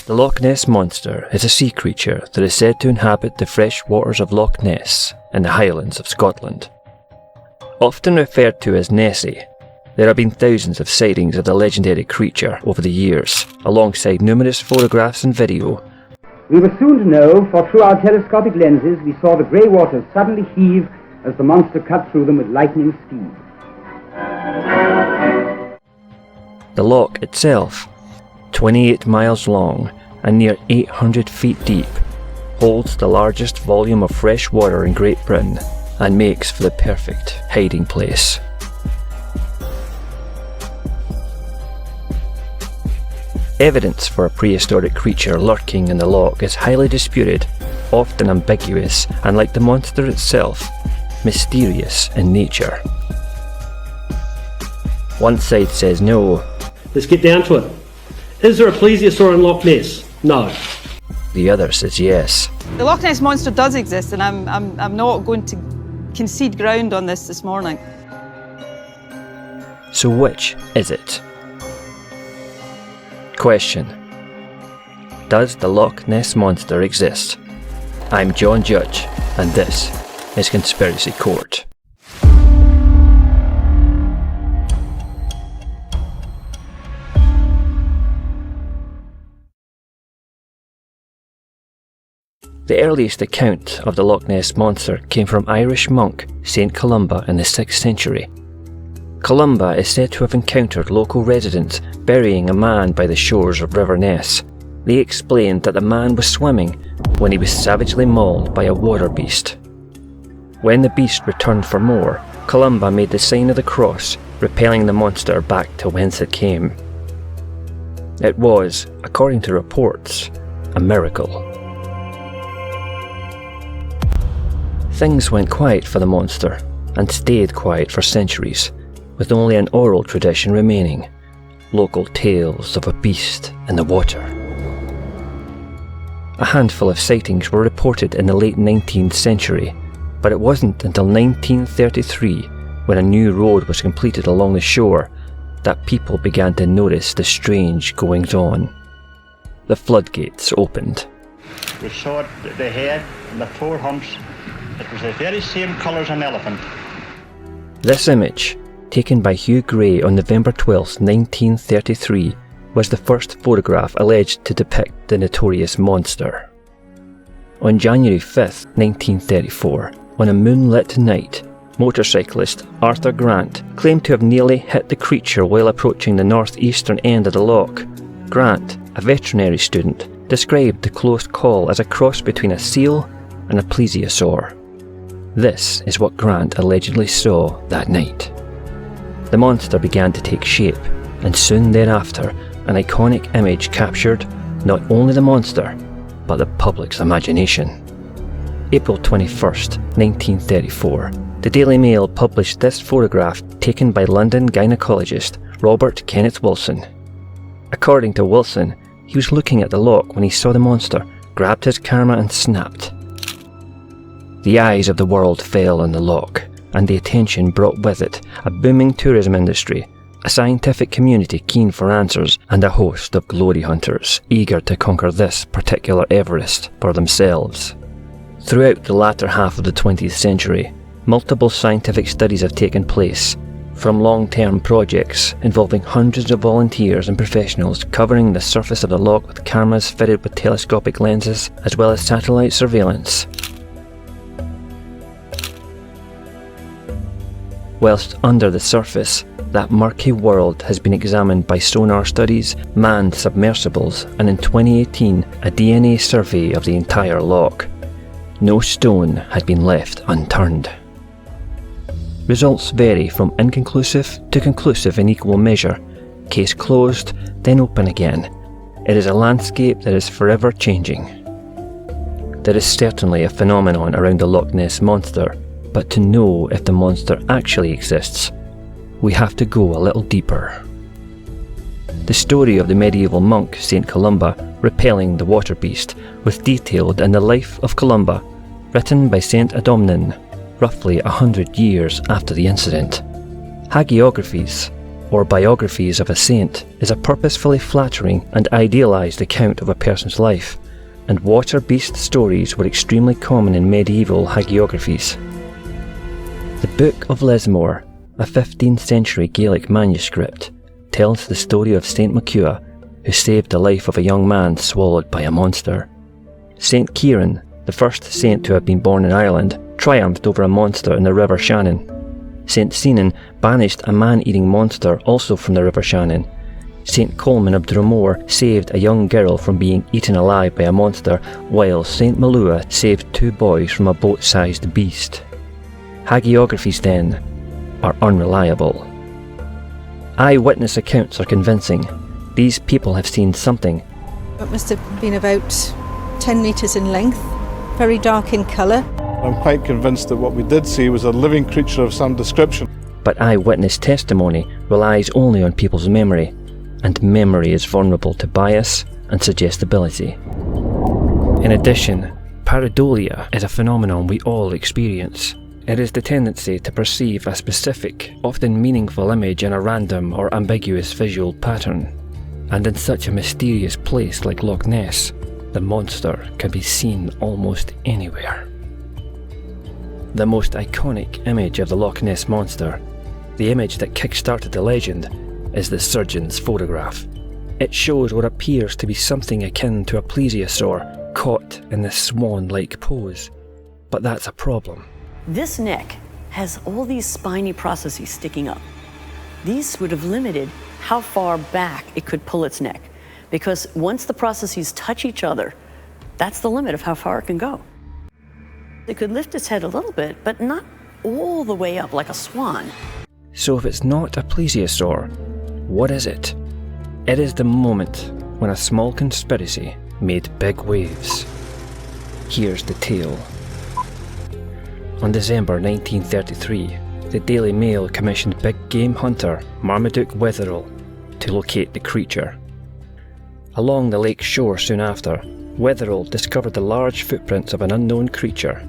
The Loch Ness Monster is a sea creature that is said to inhabit the fresh waters of Loch Ness in the Highlands of Scotland. Often referred to as Nessie, there have been thousands of sightings of the legendary creature over the years, alongside numerous photographs and video. We were soon to know, for through our telescopic lenses we saw the grey waters suddenly heave as the monster cut through them with lightning speed. The loch itself, 28 miles long and near 800 feet deep, holds the largest volume of fresh water in Great Britain and makes for the perfect hiding place. Evidence for a prehistoric creature lurking in the loch is highly disputed, often ambiguous, and like the monster itself, mysterious in nature. One side says no. Let's get down to it. Is there a plesiosaur in Loch Ness? No. The other says yes. The Loch Ness Monster does exist, and I'm not going to concede ground on this morning. So which is it? Question: does the Loch Ness Monster exist? I'm John Judge, and this is Conspiracy Court. The earliest account of the Loch Ness Monster came from Irish monk St. Columba in the 6th century. Columba is said to have encountered local residents burying a man by the shores of River Ness. They explained that the man was swimming when he was savagely mauled by a water beast. When the beast returned for more, Columba made the sign of the cross, repelling the monster back to whence it came. It was, according to reports, a miracle. Things went quiet for the monster, and stayed quiet for centuries, with only an oral tradition remaining, local tales of a beast in the water. A handful of sightings were reported in the late 19th century, but it wasn't until 1933, when a new road was completed along the shore, that people began to notice the strange goings-on. The floodgates opened. We saw the head and the four humps. It was the very same colour as an elephant. This image, taken by Hugh Gray on November 12, 1933, was the first photograph alleged to depict the notorious monster. On January 5, 1934, on a moonlit night, motorcyclist Arthur Grant claimed to have nearly hit the creature while approaching the northeastern end of the loch. Grant, a veterinary student, described the close call as a cross between a seal and a plesiosaur. This is what Grant allegedly saw that night. The monster began to take shape, and soon thereafter, an iconic image captured not only the monster, but the public's imagination. April 21st, 1934, the Daily Mail published this photograph taken by London gynecologist Robert Kenneth Wilson. According to Wilson, he was looking at the loch when he saw the monster, grabbed his camera and snapped. The eyes of the world fell on the loch, and the attention brought with it a booming tourism industry, a scientific community keen for answers, and a host of glory hunters eager to conquer this particular Everest for themselves. Throughout the latter half of the 20th century, multiple scientific studies have taken place, from long-term projects involving hundreds of volunteers and professionals covering the surface of the loch with cameras fitted with telescopic lenses, as well as satellite surveillance. Whilst under the surface, that murky world has been examined by sonar studies, manned submersibles, and in 2018, a DNA survey of the entire loch. No stone had been left unturned. Results vary from inconclusive to conclusive in equal measure. Case closed, then open again. It is a landscape that is forever changing. There is certainly a phenomenon around the Loch Ness Monster, but to know if the monster actually exists, we have to go a little deeper. The story of the medieval monk St. Columba repelling the water beast was detailed in the Life of Columba, written by St. Adomnin, roughly 100 years after the incident. Hagiographies, or biographies of a saint, is a purposefully flattering and idealised account of a person's life, and water-beast stories were extremely common in medieval hagiographies. The Book of Lismore, a 15th century Gaelic manuscript, tells the story of St. Macua, who saved the life of a young man swallowed by a monster. St. Kieran, the first saint to have been born in Ireland, triumphed over a monster in the River Shannon. St. Sinan banished a man-eating monster also from the River Shannon. St. Colman of Dromore saved a young girl from being eaten alive by a monster, while St. Malua saved 2 boys from a boat-sized beast. Hagiographies, then, are unreliable. Eyewitness accounts are convincing. These people have seen something. It must have been about 10 metres in length, very dark in colour. I'm quite convinced that what we did see was a living creature of some description. But eyewitness testimony relies only on people's memory, and memory is vulnerable to bias and suggestibility. In addition, pareidolia is a phenomenon we all experience. It is the tendency to perceive a specific, often meaningful image in a random or ambiguous visual pattern. And in such a mysterious place like Loch Ness, the monster can be seen almost anywhere. The most iconic image of the Loch Ness Monster, the image that kick-started the legend, is the surgeon's photograph. It shows what appears to be something akin to a plesiosaur caught in this swan-like pose. But that's a problem. This neck has all these spiny processes sticking up. These would have limited how far back it could pull its neck, because once the processes touch each other, that's the limit of how far it can go. It could lift its head a little bit, but not all the way up like a swan. So if it's not a plesiosaur, what is it? It is the moment when a small conspiracy made big waves. Here's the tale. On December 1933, the Daily Mail commissioned big game hunter Marmaduke Wetherell to locate the creature. Along the lake shore soon after, Wetherell discovered the large footprints of an unknown creature.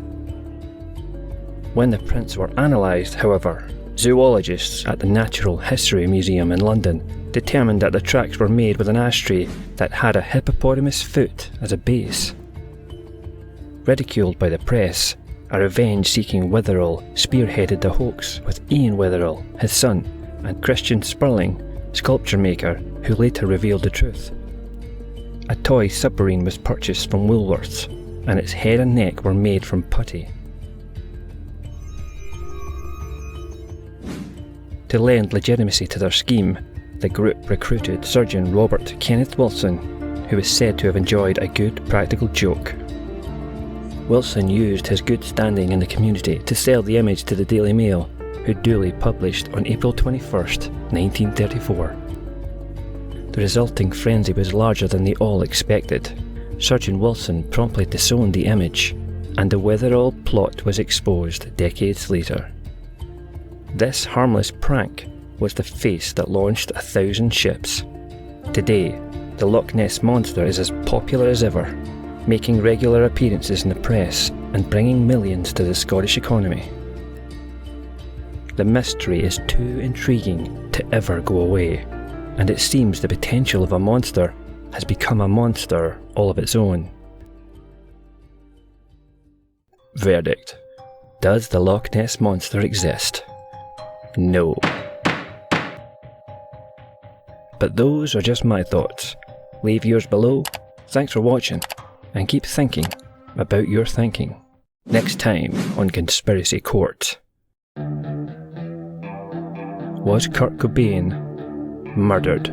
When the prints were analysed, however, zoologists at the Natural History Museum in London determined that the tracks were made with an ashtray that had a hippopotamus foot as a base. Ridiculed by the press, a revenge-seeking Wetherell spearheaded the hoax with Ian Wetherell, his son, and Christian Spurling, sculpture maker, who later revealed the truth. A toy submarine was purchased from Woolworths, and its head and neck were made from putty. To lend legitimacy to their scheme, the group recruited surgeon Robert Kenneth Wilson, who is said to have enjoyed a good practical joke. Wilson used his good standing in the community to sell the image to the Daily Mail, who duly published on April 21st, 1934. The resulting frenzy was larger than they all expected. Surgeon Wilson promptly disowned the image, and the Wetherell plot was exposed decades later. This harmless prank was the face that launched 1,000 ships. Today, the Loch Ness Monster is as popular as ever, making regular appearances in the press and bringing millions to the Scottish economy. The mystery is too intriguing to ever go away, and it seems the potential of a monster has become a monster all of its own. Verdict: does the Loch Ness Monster exist? No. But those are just my thoughts. Leave yours below. Thanks for watching, and keep thinking about your thinking. Next time on Conspiracy Court. Was Kurt Cobain murdered?